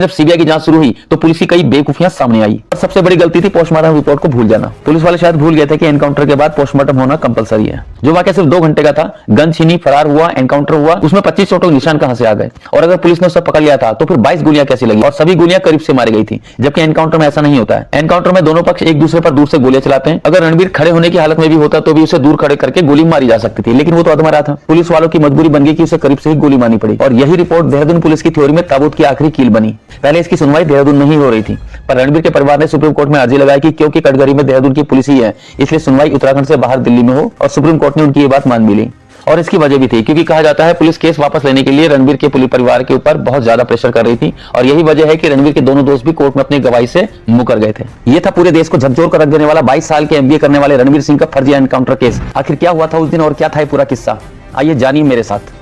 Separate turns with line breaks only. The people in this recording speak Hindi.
जब सीबीआई की जांच शुरू हुई तो पुलिस की कई बेवकूफियां सामने आई और सबसे बड़ी गलती थी पोस्टमार्टम रिपोर्ट को भूल जाना। पुलिस वाले शायद भूल गए थे कि एनकाउंटर के बाद पोस्टमार्टम होना कंपलसरी है। जो वाकया सिर्फ 2 घंटे का था, गन छीनी, फरार हुआ, एनकाउंटर हुआ, उसमें 25 चोटों के निशान कहां से आ गए? और अगर पुलिस ने उसे पकड़ लिया था तो फिर 22 गोलियां कैसी लगी? और सभी गोलियां करीब से मारी गई थी, जबकि एनकाउंटर में ऐसा नहीं होता है। एनकाउंटर में दोनों पक्ष एक दूसरे पर दूर से गोलियां चलाते हैं। अगर रणबीर खड़े होने की हालत में भी होता तो भी उसे दूर खड़े करके गोली मारी जा सकती थी, लेकिन वो तो अधमरा था। पुलिस वालों की मजबूरी बन गई कि उसे करीब से ही गोली मारनी पड़ी और यही रिपोर्ट देहरादून पुलिस की थ्योरी में ताबूत की आखिरी कील बनी। पहले इसकी सुनवाई देहरादून नहीं हो रही थी, पर रणबीर के परिवार ने सुप्रीम कोर्ट में अर्जी लगाई कि क्योंकि कटघरी में देहरादून की पुलिस ही है, इसलिए सुनवाई उत्तराखंड से बाहर दिल्ली में हो, और सुप्रीम कोर्ट ने उनकी ये बात मान भी ली। और इसकी वजह भी थी क्योंकि कहा जाता है पुलिस केस वापस लेने के लिए रणबीर के पुलिस परिवार के ऊपर बहुत ज्यादा प्रेशर कर रही थी, और यही वजह है कि रणबीर के दोनों दोस्त भी कोर्ट में अपनी गवाही से मुकर गए थे। ये था पूरे देश को झकझोर कर रख देने वाला 22 साल के एमबीए करने वाले रणबीर सिंह का फर्जी एनकाउंटर केस। आखिर क्या हुआ था उस दिन और क्या था ये पूरा किस्सा, आइए जानिए मेरे साथ।